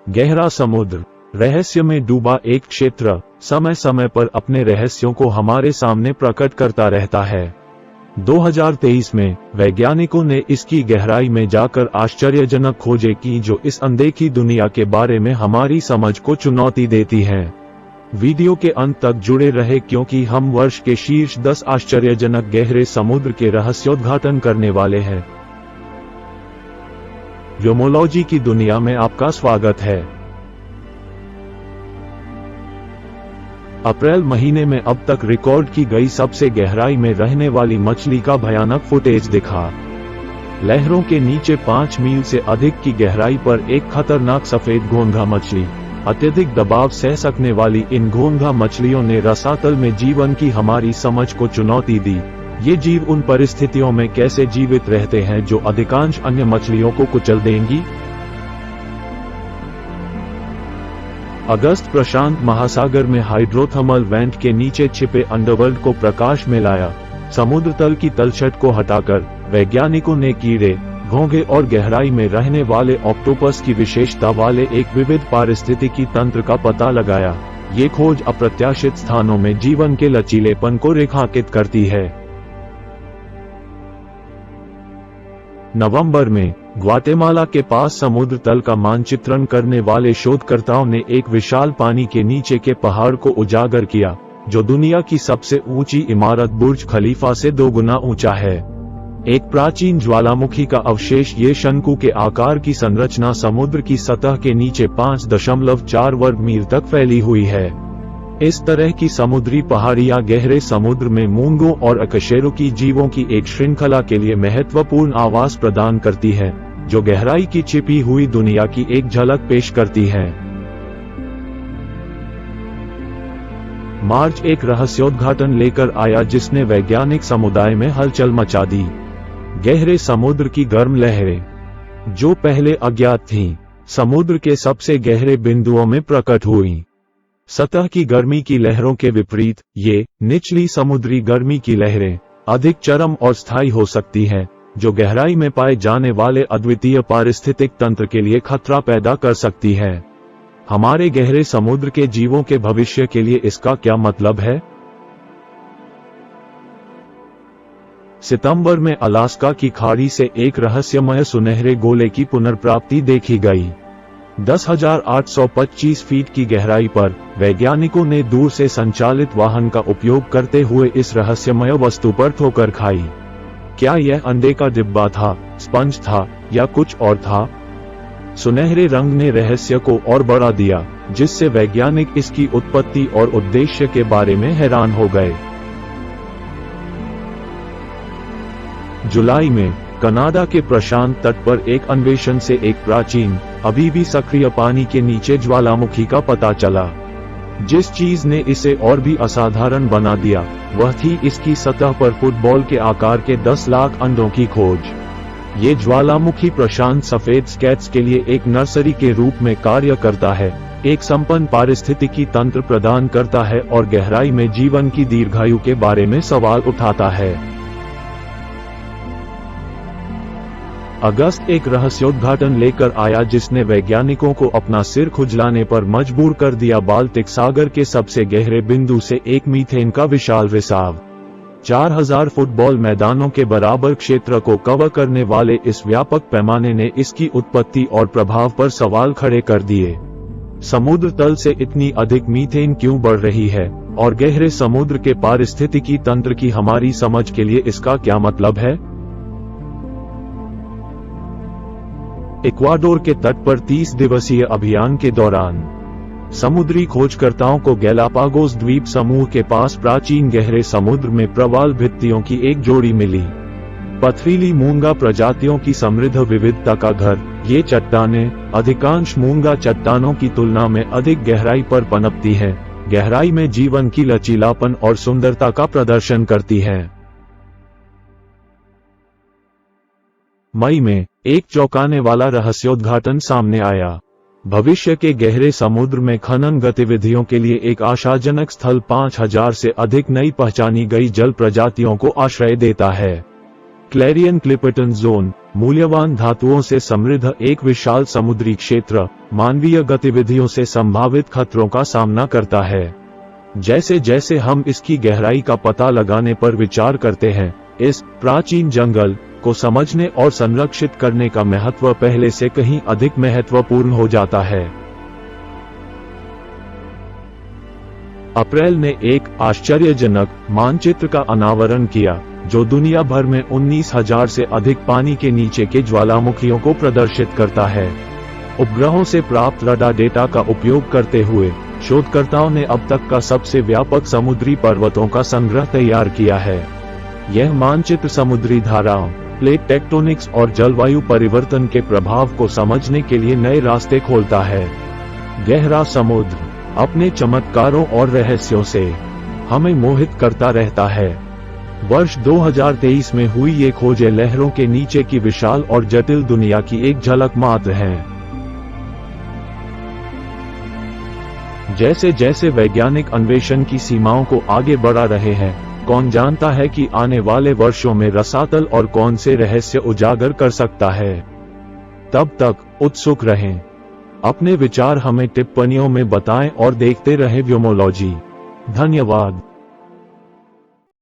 गहरा समुद्र रहस्य में डूबा एक क्षेत्र समय समय पर अपने रहस्यों को हमारे सामने प्रकट करता रहता है। 2023 में वैज्ञानिकों ने इसकी गहराई में जाकर आश्चर्यजनक खोजें की जो इस अनदेखी दुनिया के बारे में हमारी समझ को चुनौती देती हैं। वीडियो के अंत तक जुड़े रहे क्योंकि हम वर्ष के शीर्ष 10 आश्चर्यजनक गहरे समुद्र के रहस्योद्घाटन करने वाले हैं। व्योमोलॉजी की दुनिया में आपका स्वागत है। अप्रैल महीने में अब तक रिकॉर्ड की गई सबसे गहराई में रहने वाली मछली का भयानक फुटेज दिखा। लहरों के नीचे 5 मील से अधिक की गहराई पर एक खतरनाक सफेद घोंघा मछली। अत्यधिक दबाव सह सकने वाली इन घोंघा मछलियों ने रसातल में जीवन की हमारी समझ को चुनौती दी। ये जीव उन परिस्थितियों में कैसे जीवित रहते हैं जो अधिकांश अन्य मछलियों को कुचल देंगी। अगस्त प्रशांत महासागर में हाइड्रोथर्मल वेंट के नीचे छिपे अंडरवर्ल्ड को प्रकाश में लाया। समुद्र तल की तलछट को हटाकर वैज्ञानिकों ने कीड़े, घोंघे और गहराई में रहने वाले ऑक्टोपस की विशेषता वाले एक विविध पारिस्थितिकी तंत्र का पता लगाया। ये खोज अप्रत्याशित स्थानों में जीवन के लचीलेपन को रेखांकित करती है। नवंबर में ग्वाटेमाला के पास समुद्र तल का मानचित्रण करने वाले शोधकर्ताओं ने एक विशाल पानी के नीचे के पहाड़ को उजागर किया जो दुनिया की सबसे ऊंची इमारत बुर्ज खलीफा से 2 गुना ऊंचा है। एक प्राचीन ज्वालामुखी का अवशेष, ये शंकु के आकार की संरचना समुद्र की सतह के नीचे 5.4 वर्ग मील तक फैली हुई है। इस तरह की समुद्री पहाड़ियां गहरे समुद्र में मूंगों और अकशेरुकी जीवों की एक श्रृंखला के लिए महत्वपूर्ण आवास प्रदान करती है जो गहराई की छिपी हुई दुनिया की एक झलक पेश करती है। मार्च एक रहस्योद्घाटन लेकर आया जिसने वैज्ञानिक समुदाय में हलचल मचा दी। गहरे समुद्र की गर्म लहरें जो पहले अज्ञात थीं, समुद्र के सबसे गहरे बिंदुओं में प्रकट हुईं। सतह की गर्मी की लहरों के विपरीत ये निचली समुद्री गर्मी की लहरें अधिक चरम और स्थायी हो सकती हैं, जो गहराई में पाए जाने वाले अद्वितीय पारिस्थितिक तंत्र के लिए खतरा पैदा कर सकती है। हमारे गहरे समुद्र के जीवों के भविष्य के लिए इसका क्या मतलब है? सितंबर में अलास्का की खाड़ी से एक रहस्यमय सुनहरे गोले की पुनर्प्राप्ति देखी गई। 10,825 फीट की गहराई पर वैज्ञानिकों ने दूर से संचालित वाहन का उपयोग करते हुए इस रहस्यमय वस्तु पर ठोकर खाई। क्या यह अंडे का डिब्बा था, स्पंज था या कुछ और था? सुनहरे रंग ने रहस्य को और बढ़ा दिया, जिससे वैज्ञानिक इसकी उत्पत्ति और उद्देश्य के बारे में हैरान हो गए। जुलाई में कनाडा के प्रशांत तट पर एक अन्वेषण से एक प्राचीन, अभी भी सक्रिय पानी के नीचे ज्वालामुखी का पता चला। जिस चीज ने इसे और भी असाधारण बना दिया वह थी इसकी सतह पर फुटबॉल के आकार के 10 लाख अंडों की खोज। ये ज्वालामुखी प्रशांत सफेद स्केट्स के लिए एक नर्सरी के रूप में कार्य करता है, एक संपन्न पारिस्थितिकी तंत्र प्रदान करता है और गहराई में जीवन की दीर्घायु के बारे में सवाल उठाता है। अगस्त एक रहस्योद्घाटन लेकर आया जिसने वैज्ञानिकों को अपना सिर खुजलाने पर मजबूर कर दिया। बाल्टिक सागर के सबसे गहरे बिंदु से एक मीथेन का विशाल रिसाव 4000 फुटबॉल मैदानों के बराबर क्षेत्र को कवर करने वाले इस व्यापक पैमाने ने इसकी उत्पत्ति और प्रभाव पर सवाल खड़े कर दिए। समुद्र तल से इतनी अधिक मीथेन क्यों बढ़ रही है और गहरे समुद्र के पारिस्थितिकी तंत्र की हमारी समझ के लिए इसका क्या मतलब है? इक्वाडोर के तट पर 30 दिवसीय अभियान के दौरान समुद्री खोजकर्ताओं को गैलापागोस द्वीप समूह के पास प्राचीन गहरे समुद्र में प्रवाल भित्तियों की एक जोड़ी मिली। पथरीली मूंगा प्रजातियों की समृद्ध विविधता का घर, ये चट्टानें अधिकांश मूंगा चट्टानों की तुलना में अधिक गहराई पर पनपती हैं, गहराई में जीवन की लचीलापन और सुंदरता का प्रदर्शन करती हैं। मई में एक चौंकाने वाला रहस्योद्घाटन सामने आया। भविष्य के गहरे समुद्र में खनन गतिविधियों के लिए एक आशाजनक स्थल 5000 से अधिक नई पहचानी गई जल प्रजातियों को आश्रय देता है। क्लैरियन क्लिपर्टन जोन, मूल्यवान धातुओं से समृद्ध एक विशाल समुद्री क्षेत्र, मानवीय गतिविधियों से संभावित खतरों का सामना करता है। जैसे जैसे हम इसकी गहराई का पता लगाने पर विचार करते हैं, इस प्राचीन जंगल को समझने और संरक्षित करने का महत्व पहले से कहीं अधिक महत्वपूर्ण हो जाता है। अप्रैल ने एक आश्चर्यजनक मानचित्र का अनावरण किया, जो दुनिया भर में 19,000 से अधिक पानी के नीचे के ज्वालामुखियों को प्रदर्शित करता है। उपग्रहों से प्राप्त रडार डेटा का उपयोग करते हुए शोधकर्ताओं ने अब तक का सबसे व्यापक समुद्री पर्वतों का संग्रह तैयार किया है। यह मानचित्र समुद्री धाराओं, प्लेट टेक्टोनिक्स और जलवायु परिवर्तन के प्रभाव को समझने के लिए नए रास्ते खोलता है। गहरा समुद्र अपने चमत्कारों और रहस्यों से हमें मोहित करता रहता है। वर्ष 2023 में हुई ये खोजें लहरों के नीचे की विशाल और जटिल दुनिया की एक झलक मात्र हैं। जैसे जैसे वैज्ञानिक अन्वेषण की सीमाओं को आगे बढ़ा रहे हैं, कौन जानता है कि आने वाले वर्षों में रसातल और कौन से रहस्य उजागर कर सकता है। तब तक उत्सुक रहें। अपने विचार हमें टिप्पणियों में बताएं और देखते रहें व्योमोलॉजी। धन्यवाद।